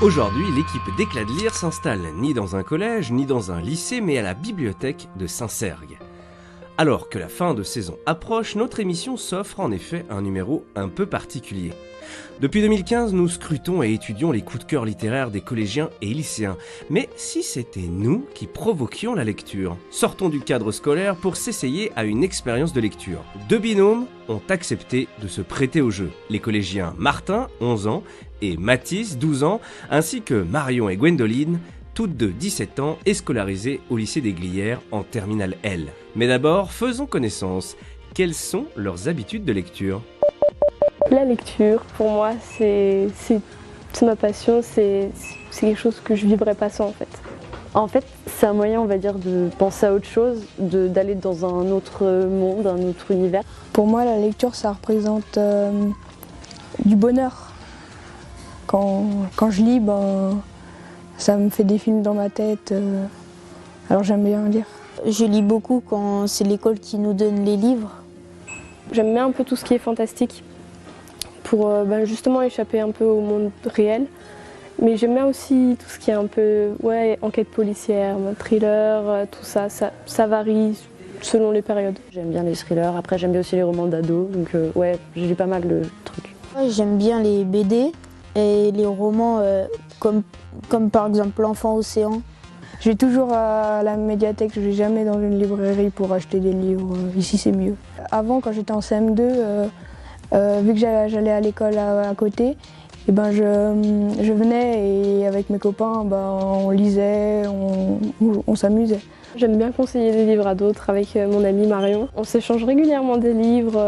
Aujourd'hui, l'équipe d'Éclat de Lire s'installe ni dans un collège, ni dans un lycée, mais à la bibliothèque de Saint-Cergue. Alors que la fin de saison approche, notre émission s'offre en effet un numéro un peu particulier. Depuis 2015, nous scrutons et étudions les coups de cœur littéraires des collégiens et lycéens. Mais si c'était nous qui provoquions la lecture? Sortons du cadre scolaire pour s'essayer à une expérience de lecture. Deux binômes ont accepté de se prêter au jeu. Les collégiens Martin, 11 ans, et Mathis, 12 ans, ainsi que Marion et Gwendoline, toutes de 17 ans et scolarisées au lycée des Glières en terminale L. Mais d'abord, faisons connaissance. Quelles sont leurs habitudes de lecture? La lecture, pour moi, c'est ma passion, c'est quelque chose que je ne vivrais pas sans en fait. En fait, c'est un moyen, on va dire, de penser à autre chose, d'aller dans un autre monde, un autre univers. Pour moi, la lecture, ça représente du bonheur. Quand je lis, ça me fait des films dans ma tête, alors j'aime bien lire. Je lis beaucoup quand c'est l'école qui nous donne les livres. J'aime bien un peu tout ce qui est fantastique pour justement échapper un peu au monde réel. Mais j'aime bien aussi tout ce qui est un peu enquête policière, thriller, tout ça, ça varie selon les périodes. J'aime bien les thrillers, après j'aime bien aussi les romans d'ados, donc je lis pas mal de trucs. J'aime bien les BD et les romans comme par exemple L'Enfant Océan. Je vais toujours à la médiathèque, je ne vais jamais dans une librairie pour acheter des livres. Ici, c'est mieux. Avant, quand j'étais en CM2, vu que j'allais à l'école à côté, et je venais et avec mes copains, on lisait, on s'amusait. J'aime bien conseiller des livres à d'autres avec mon amie Marion. On s'échange régulièrement des livres,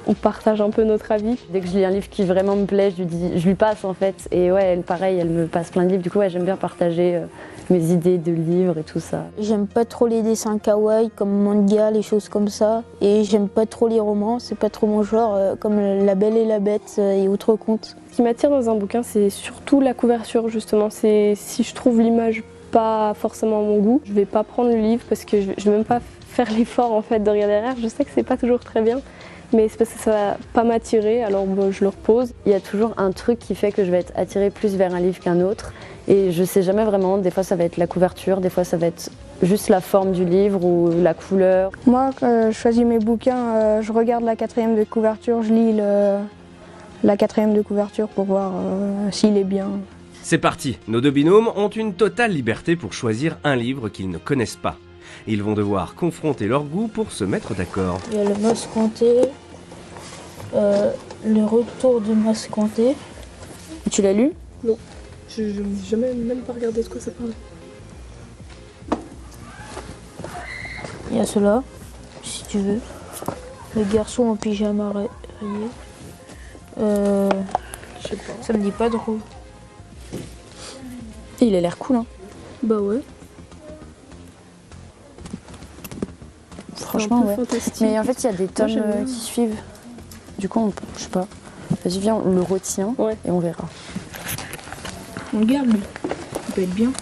on partage un peu notre avis. Dès que je lis un livre qui vraiment me plaît, je lui passe en fait. Et elle, pareil, elle me passe plein de livres. Du coup, j'aime bien partager mes idées de livres et tout ça. J'aime pas trop les dessins kawaii comme manga, les choses comme ça. Et j'aime pas trop les romans, c'est pas trop mon genre, comme La Belle et la Bête et autres contes. Ce qui m'attire dans un bouquin, c'est surtout la couverture justement. Si je trouve l'image pas forcément à mon goût, je vais pas prendre le livre parce que je vais même pas faire l'effort en fait de regarder derrière. Je sais que c'est pas toujours très bien, mais c'est parce que ça va pas m'attirer, alors je le repose. Il y a toujours un truc qui fait que je vais être attirée plus vers un livre qu'un autre, et je sais jamais vraiment. Des fois ça va être la couverture, des fois ça va être juste la forme du livre ou la couleur. Moi, quand je choisis mes bouquins, je regarde la 4e de couverture, je lis la 4e de couverture pour voir s'il est bien. C'est parti, nos deux binômes ont une totale liberté pour choisir un livre qu'ils ne connaissent pas. Ils vont devoir confronter leur goût pour se mettre d'accord. Il y a le Mosquanté, le Retour de Mosquanté. Tu l'as lu? Non, je n'ai jamais même pas regardé de quoi ça parle. Il y a cela, si tu veux. Le garçon en pyjama rayé. Je sais pas. Ça me dit pas trop. Il a l'air cool, hein. Bah ouais. Franchement, ouais. Fantastique. Mais en fait, il y a des tomes j'aime bien. qui suivent. Du coup, je sais pas. Vas-y, viens, on le retient et on verra. On le garde, lui. Il peut être bien.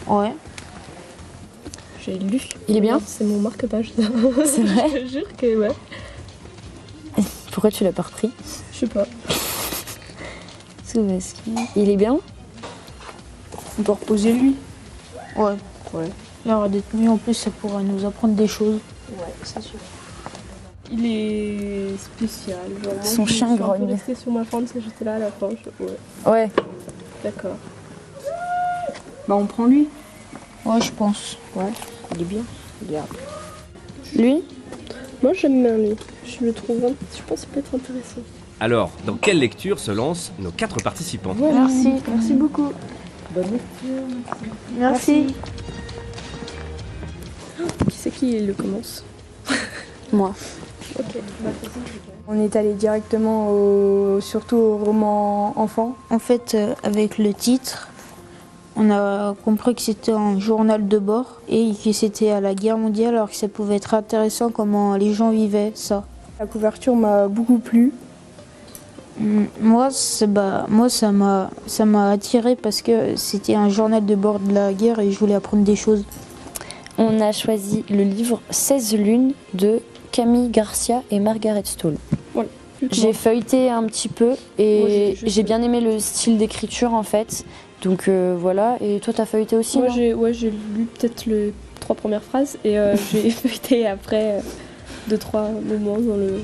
Ouais. J'ai lu. Il est bien? C'est mon marque-page. C'est vrai? Je te jure que ouais. Pourquoi tu l'as pas repris? Je sais pas. Il est bien? On peut reposer lui. Ouais. Ouais. Il y aura des tenues en plus, ça pourra nous apprendre des choses. Ouais, c'est sûr. Il est spécial. Genre, Son chien grogne. Je suis restée sur ma fin de que j'étais là à la fin. Ouais. Ouais. D'accord. On prend lui. Ouais, je pense. Ouais. Il est bien. Regarde. Lui? Moi j'aime bien lui. Je le trouve, je pense qu'il peut être intéressant. Alors, dans quelle lecture se lancent nos 4 participants? Voilà. Merci beaucoup. Bonne lecture. Merci. Qui c'est qui le commence? Moi. Ok. On est allé directement surtout au roman enfant. En fait, avec le titre, on a compris que c'était un journal de bord et que c'était à la guerre mondiale, alors que ça pouvait être intéressant comment les gens vivaient ça. La couverture m'a beaucoup plu. Moi, ça m'a attiré parce que c'était un journal de bord de la guerre et je voulais apprendre des choses. On a choisi le livre 16 lunes de Camille Garcia et Margaret Stoll. Voilà. J'ai feuilleté un petit peu et Moi, j'ai bien aimé le style d'écriture en fait. Donc voilà, et toi t'as feuilleté aussi? Moi, non j'ai lu peut-être les 3 premières phrases et j'ai feuilleté après 2-3 moments dans le...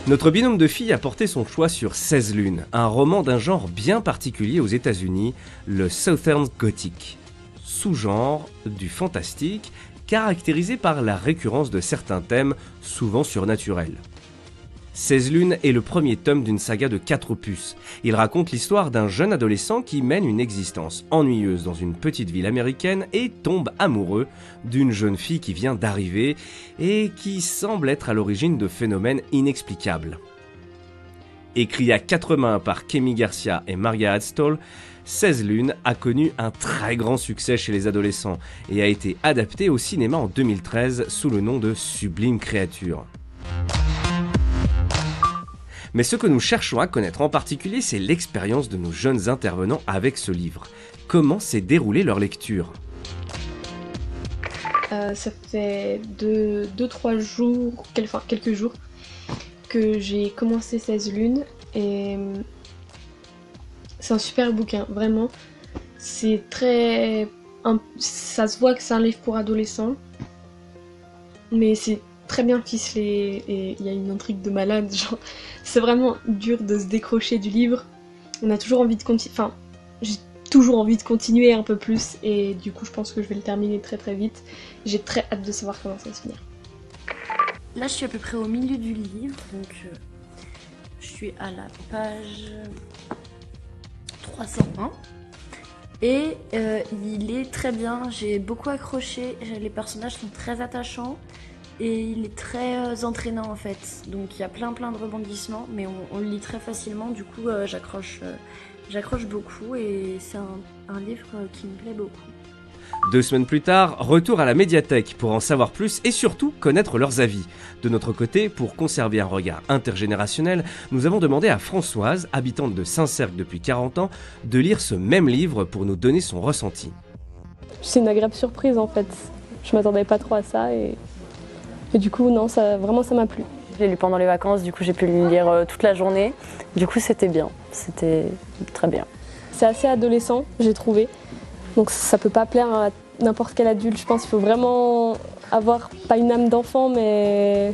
Notre binôme de filles a porté son choix sur 16 lunes, un roman d'un genre bien particulier aux États-Unis, le Southern Gothic, sous-genre du fantastique caractérisé par la récurrence de certains thèmes souvent surnaturels. 16 lunes est le premier tome d'une saga de 4 opus. Il raconte l'histoire d'un jeune adolescent qui mène une existence ennuyeuse dans une petite ville américaine et tombe amoureux d'une jeune fille qui vient d'arriver et qui semble être à l'origine de phénomènes inexplicables. Écrit à 4 mains par Camille Garcia et Margaret Stoll, 16 lunes a connu un très grand succès chez les adolescents et a été adapté au cinéma en 2013 sous le nom de Sublime Créature. Mais ce que nous cherchons à connaître en particulier, c'est l'expérience de nos jeunes intervenants avec ce livre. Comment s'est déroulée leur lecture ? Ça fait 2-3 jours, quelques jours, que j'ai commencé 16 lunes et c'est un super bouquin, vraiment. C'est ça se voit que c'est un livre pour adolescents, mais c'est très bien ficelé et il y a une intrigue de malade, genre c'est vraiment dur de se décrocher du livre. On a toujours envie de continuer, enfin j'ai toujours envie de continuer un peu plus et du coup je pense que je vais le terminer très très vite. J'ai très hâte de savoir comment ça va se finir. Là je suis à peu près au milieu du livre, donc je suis à la page 301 et il est très bien, j'ai beaucoup accroché, les personnages sont très attachants. Et il est très entraînant en fait, donc il y a plein de rebondissements, mais on le lit très facilement, du coup j'accroche beaucoup et c'est un livre qui me plaît beaucoup. 2 semaines plus tard, retour à la médiathèque pour en savoir plus et surtout connaître leurs avis. De notre côté, pour conserver un regard intergénérationnel, nous avons demandé à Françoise, habitante de Saint-Cergue depuis 40 ans, de lire ce même livre pour nous donner son ressenti. C'est une agréable surprise en fait, je m'attendais pas trop à ça et du coup non, ça m'a plu. Je l'ai lu pendant les vacances, du coup j'ai pu le lire toute la journée. Du coup c'était bien, c'était très bien. C'est assez adolescent, j'ai trouvé. Donc ça peut pas plaire à n'importe quel adulte, je pense qu'il faut vraiment avoir, pas une âme d'enfant, mais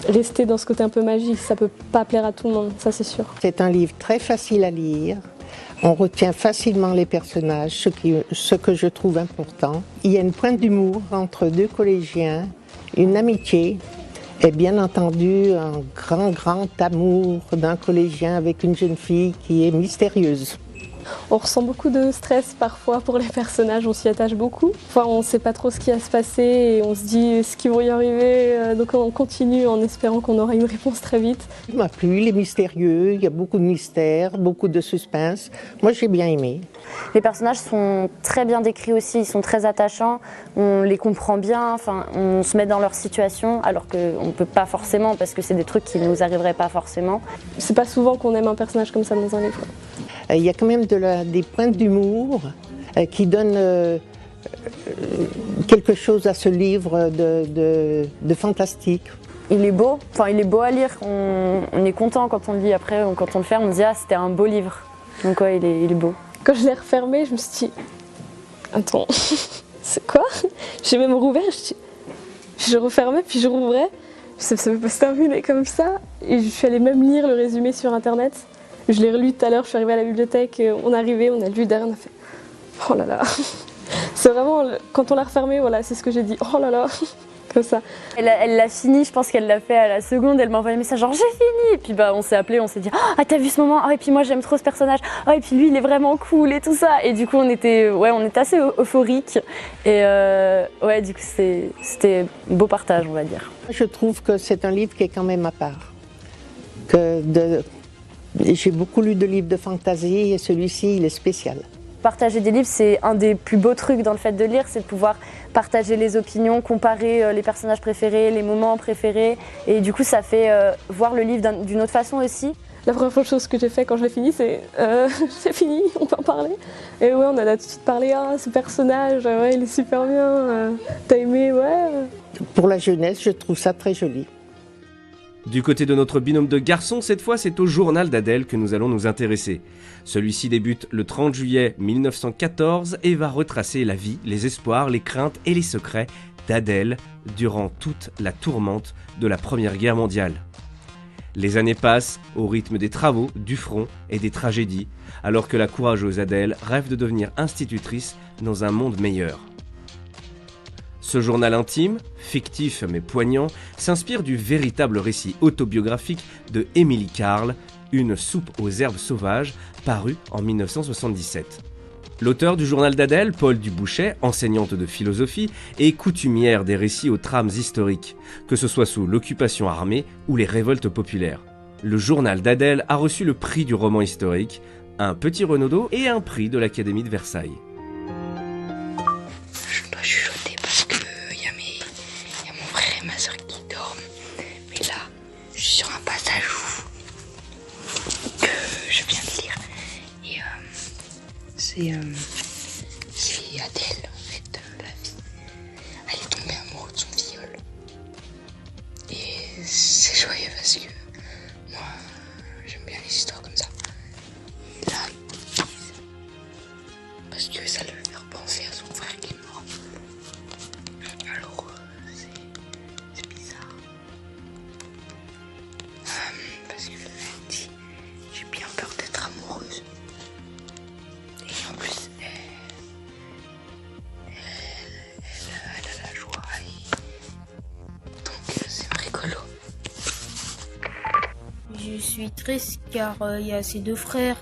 rester dans ce côté un peu magique. Ça peut pas plaire à tout le monde, ça c'est sûr. C'est un livre très facile à lire. On retient facilement les personnages, ce que je trouve important. Il y a une pointe d'humour entre 2 collégiens, une amitié et bien entendu un grand amour d'un collégien avec une jeune fille qui est mystérieuse. On ressent beaucoup de stress parfois pour les personnages, on s'y attache beaucoup. Enfin, on ne sait pas trop ce qui va se passer et on se dit est-ce qu'ils vont y arriver, donc on continue en espérant qu'on aura une réponse très vite. Il m'a plu, il est mystérieux, il y a beaucoup de mystère, beaucoup de suspense. Moi j'ai bien aimé. Les personnages sont très bien décrits aussi, ils sont très attachants, on les comprend bien, enfin, on se met dans leur situation alors qu'on ne peut pas forcément parce que c'est des trucs qui ne nous arriveraient pas forcément. C'est pas souvent qu'on aime un personnage comme ça dans un livre. Il y a quand même des pointes d'humour qui donnent quelque chose à ce livre de fantastique. Il est beau, il est beau à lire, on est content quand on le lit après, quand on le ferme, on se dit ah c'était un beau livre. Donc ouais, il est beau. Quand je l'ai refermé, je me suis dit attends, c'est quoi? J'ai même rouvert, je refermais puis je rouvrais, ça ne peut pas se terminer comme ça. Et je suis allée même lire le résumé sur internet. Je l'ai relu tout à l'heure, je suis arrivée à la bibliothèque, on est arrivé, on a lu derrière, on a fait oh là là. C'est vraiment, quand on l'a refermé, voilà, c'est ce que j'ai dit, oh là là, comme ça. Elle l'a fini, je pense qu'elle l'a fait à la seconde, elle m'a envoyé un message genre j'ai fini. Et puis on s'est appelé, on s'est dit ah t'as vu ce moment, ah et puis moi j'aime trop ce personnage, ah et puis lui il est vraiment cool et tout ça. Et du coup on était assez euphoriques et ouais du coup c'était un beau partage on va dire. Je trouve que c'est un livre qui est quand même à part. J'ai beaucoup lu de livres de fantasy et celui-ci il est spécial. Partager des livres, c'est un des plus beaux trucs dans le fait de lire, c'est de pouvoir partager les opinions, comparer les personnages préférés, les moments préférés. Et du coup, ça fait voir le livre d'une autre façon aussi. La première chose que j'ai fait quand je l'ai fini, c'est c'est fini, on peut en parler. Et ouais, on a tout de suite parlé, ce personnage, ouais, il est super bien, t'as aimé, ouais. Pour la jeunesse, je trouve ça très joli. Du côté de notre binôme de garçons, cette fois c'est au journal d'Adèle que nous allons nous intéresser. Celui-ci débute le 30 juillet 1914 et va retracer la vie, les espoirs, les craintes et les secrets d'Adèle durant toute la tourmente de la Première Guerre mondiale. Les années passent au rythme des travaux, du front et des tragédies, alors que la courageuse Adèle rêve de devenir institutrice dans un monde meilleur. Ce journal intime, fictif mais poignant, s'inspire du véritable récit autobiographique de Émilie Carle, Une soupe aux herbes sauvages, paru en 1977. L'auteur du journal d'Adèle, Paul Dubouchet, enseignante de philosophie, est coutumière des récits aux trames historiques, que ce soit sous l'occupation armée ou les révoltes populaires. Le journal d'Adèle a reçu le prix du roman historique, un petit Renaudot et un prix de l'Académie de Versailles. Je dois chuchoter parce que y a mon frère et ma soeur qui dorment. Mais là, je suis sur un passage que je viens de lire. Et c'est Adèle, en fait, la vie. Elle est tombée amoureuse de son filleul. Et c'est joyeux parce que moi, j'aime bien les histoires comme ça. Et là, parce que ça le fait repenser à son frère qui est mort. Alors, c'est bizarre. Parce que elle dit, j'ai bien peur d'être amoureuse. Et en plus, elle a la joie. Donc, c'est rigolo. Je suis triste car il y a ses deux frères.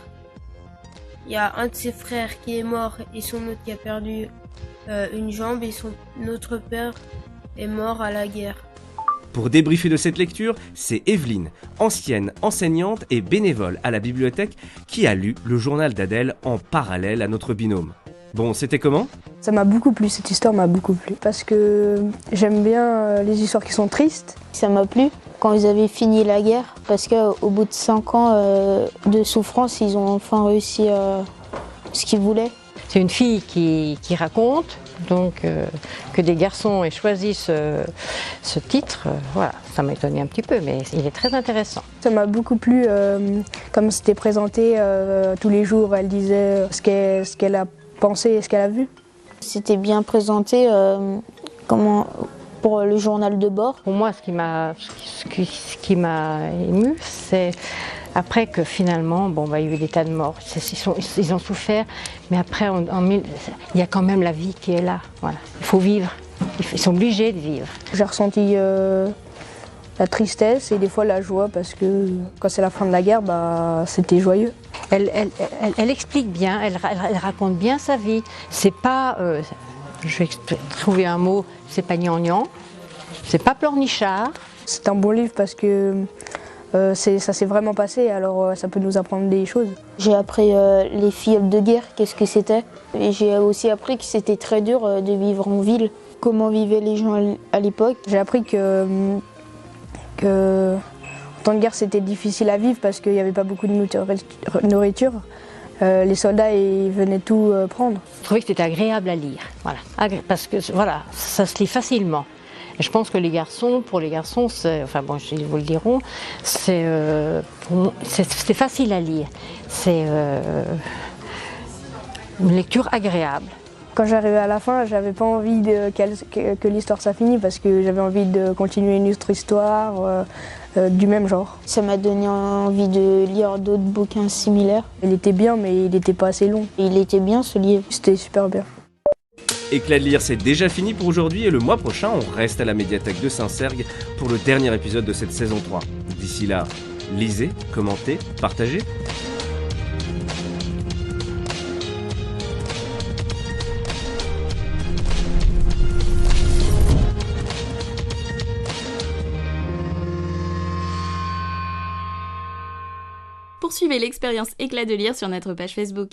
Il y a un de ses frères qui est mort et son autre qui a perdu une jambe et son autre père est mort à la guerre. Pour débriefer de cette lecture, c'est Evelyne, ancienne enseignante et bénévole à la bibliothèque, qui a lu le journal d'Adèle en parallèle à notre binôme. Bon, c'était comment ? Ça m'a beaucoup plu, cette histoire m'a beaucoup plu. Parce que j'aime bien les histoires qui sont tristes. Ça m'a plu quand ils avaient fini la guerre, parce qu'au bout de 5 ans de souffrance, ils ont enfin réussi ce qu'ils voulaient. C'est une fille qui raconte, donc que des garçons aient choisi ce titre, voilà, ça m'a étonné un petit peu, mais il est très intéressant. Ça m'a beaucoup plu, comme c'était présenté tous les jours, elle disait ce qu'elle a pensé et ce qu'elle a vu. C'était bien présenté pour le journal de bord. Pour moi, ce qui m'a ému, c'est après que finalement, il y a eu des tas de morts, ils ont souffert, mais après, il y a quand même la vie qui est là. Voilà. Il faut vivre, ils sont obligés de vivre. J'ai ressenti la tristesse et des fois la joie, parce que quand c'est la fin de la guerre, c'était joyeux. Elle explique bien, elle raconte bien sa vie. C'est pas, je vais trouver un mot, c'est pas gnangnan, c'est pas pleurnichard. C'est un bon livre parce que ça s'est vraiment passé, alors ça peut nous apprendre des choses. J'ai appris les fioles de guerre, qu'est-ce que c'était. Et j'ai aussi appris que c'était très dur de vivre en ville, comment vivaient les gens à l'époque. J'ai appris que en temps de guerre c'était difficile à vivre parce qu'il n'y avait pas beaucoup de nourriture. Les soldats ils venaient tout prendre. Je trouvais que c'était agréable à lire, voilà. Parce que voilà, ça se lit facilement. Et je pense que pour les garçons, ils vous le diront, c'est facile à lire. C'est une lecture agréable. Quand j'arrivais à la fin, j'avais pas envie que l'histoire ça finisse parce que j'avais envie de continuer une autre histoire du même genre. Ça m'a donné envie de lire d'autres bouquins similaires. Il était bien, mais il n'était pas assez long. Et il était bien ce livre. C'était super bien. Éclat de lire, c'est déjà fini pour aujourd'hui et le mois prochain, on reste à la médiathèque de Saint-Sergue pour le dernier épisode de cette saison 3. D'ici là, lisez, commentez, partagez. Poursuivez l'expérience Éclat de lire sur notre page Facebook.